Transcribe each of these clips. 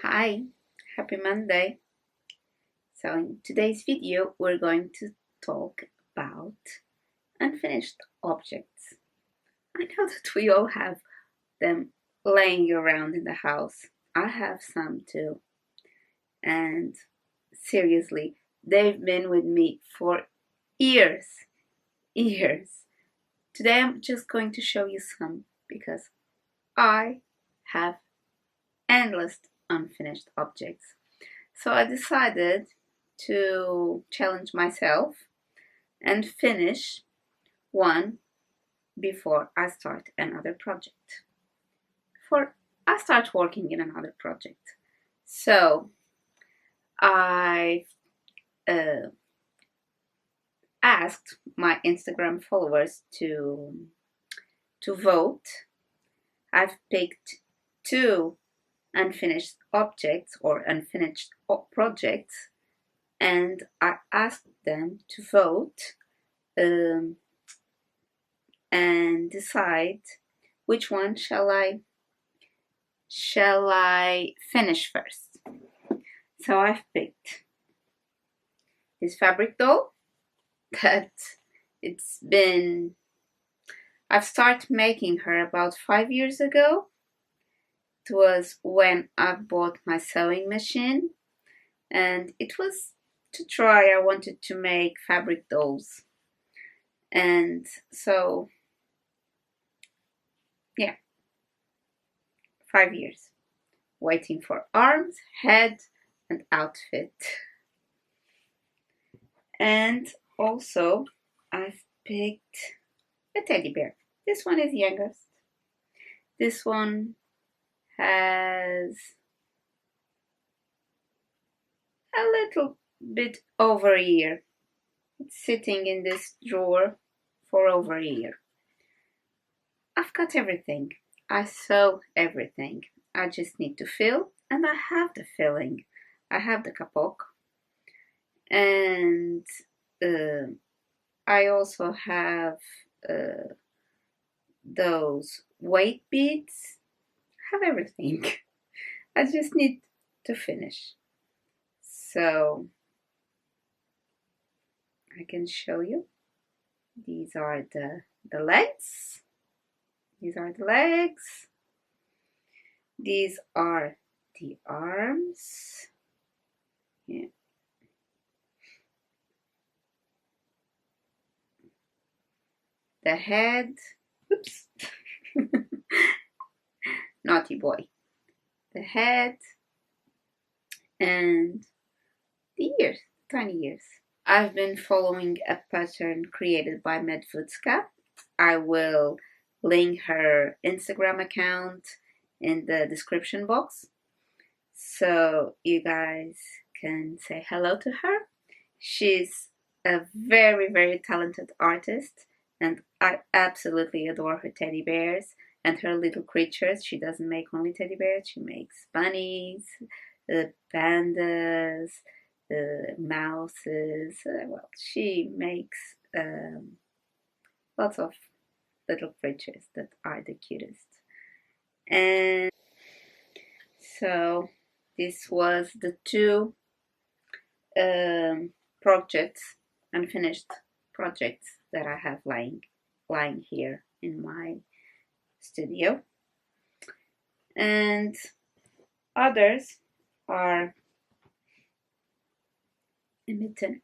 Hi, happy Monday. So in today's video we're going to talk about unfinished objects. I know that we all have them laying around in the house. I have some too. And seriously, they've been with me for years. Today I'm just going to show you some because I have endless unfinished objects. So I decided to challenge myself and finish one before I start another project. Before I start working in another project. So I asked my Instagram followers to vote. I've picked 2 unfinished objects or unfinished projects, and I asked them to vote and decide which one shall I finish first. So I've picked this fabric doll that I've started making her about 5 years ago. It was when I bought my sewing machine, and it was to try. I wanted to make fabric dolls, and so yeah, 5 years waiting for arms, head, and outfit. And also I've picked a teddy bear. This one is youngest. This one has a little bit over a year. It's sitting in this drawer for over a year. I've got everything. I sew everything. I just need to fill, and I have the filling. I have the kapok, and I also have those weight beads. I have everything. I just need to finish. So I can show you. These are the legs. These are the legs. These are the arms. Yeah. The head. Oops. Naughty boy. The head and the ears, tiny ears. I've been following a pattern created by Medvudska. I will link her Instagram account in the description box, so you guys can say hello to her. She's a very, very talented artist, and I absolutely adore her teddy bears and her little creatures. She doesn't make only teddy bears, she makes bunnies, pandas, mouses. Well, she makes lots of little creatures that are the cutest. And so this was the 2 projects, unfinished projects that I have lying here in my studio. And others are a mitten.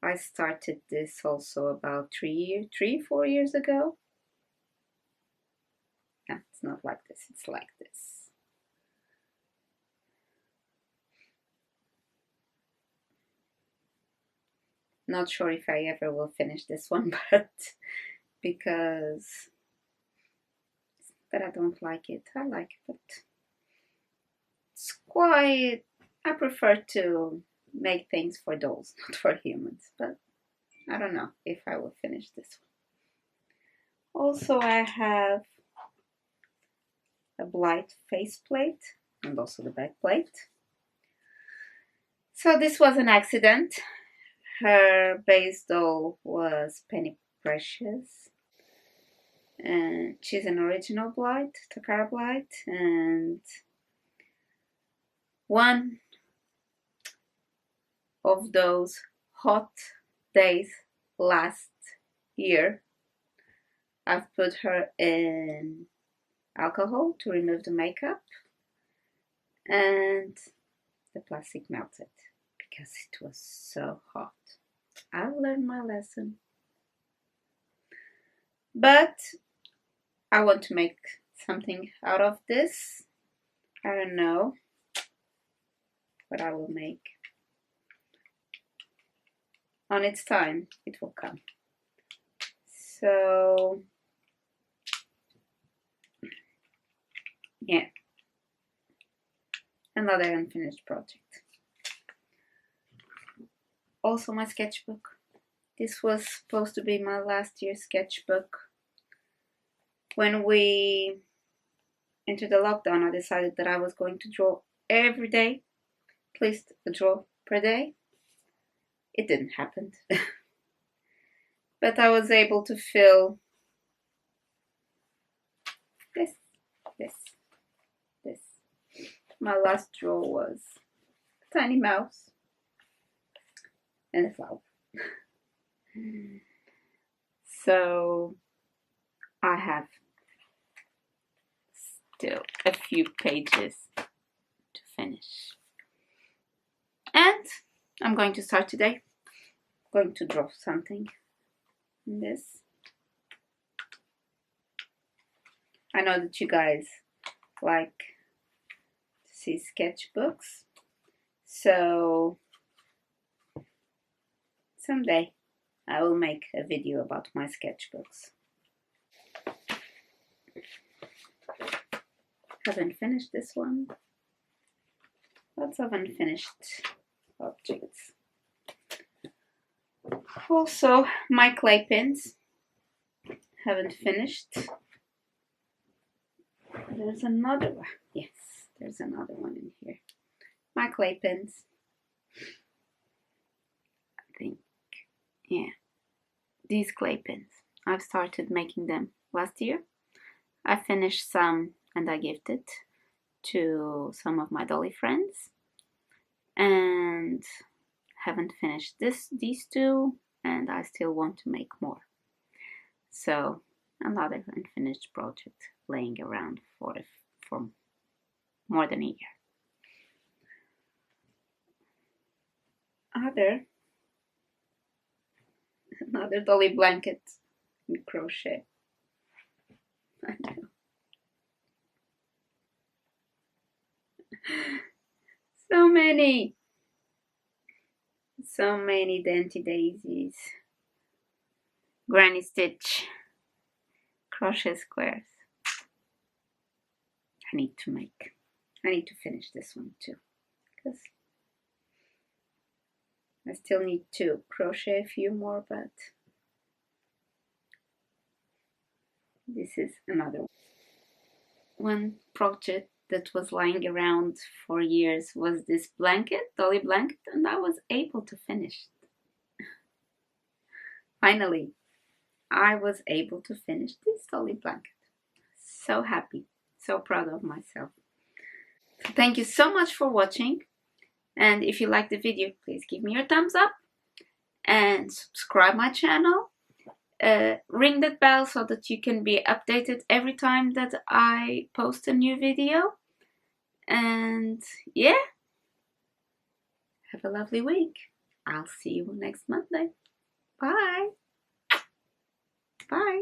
I started this also about 4 years ago. No, it's not like this, it's like this. Not sure if I ever will finish this one, but because I don't like it. I like it, but it's quite, I prefer to make things for dolls, not for humans, but I don't know if I will finish this one. Also, I have a blight faceplate and also the back plate. So this was an accident. Her base doll was Penny Precious, and she's an original blight, Takara blight, and one of those hot days last year, I've put her in alcohol to remove the makeup, and the plastic melted because it was so hot. I've learned my lesson. But I want to make something out of this. I don't know what I will make. On its time, it will come. So, yeah. Another unfinished project. Also my sketchbook. This was supposed to be my last year's sketchbook. When we entered the lockdown, I decided that I was going to draw every day, at least a draw per day. It didn't happen. But I was able to fill this. My last draw was a tiny mouse and a flower. So I have still a few pages to finish. And I'm going to start today. I'm going to draw something in this. I know that you guys like to see sketchbooks, so someday I will make a video about my sketchbooks. Haven't finished this one. Lots of unfinished objects. Also, my clay pins haven't finished. There's another one. Yes, there's another one in here. My clay pins. I think, yeah. These clay pins. I've started making them last year. I finished some and I gifted to some of my dolly friends. And haven't finished these two, and I still want to make more. So another unfinished project laying around for more than a year. Another dolly blanket in crochet. I know. So many dainty daisies. Granny stitch. Crochet squares. I need to finish this one too, because I still need to crochet a few more, but this is another one project that was lying around for years. Was this dolly blanket, and I was able to finish it. Finally, I was able to finish this dolly blanket. So happy, so proud of myself. So thank you so much for watching, and if you like the video, please give me your thumbs up and subscribe my channel. Ring that bell so that you can be updated every time that I post a new video. And yeah, have a lovely week. I'll see you next Monday. Bye. Bye.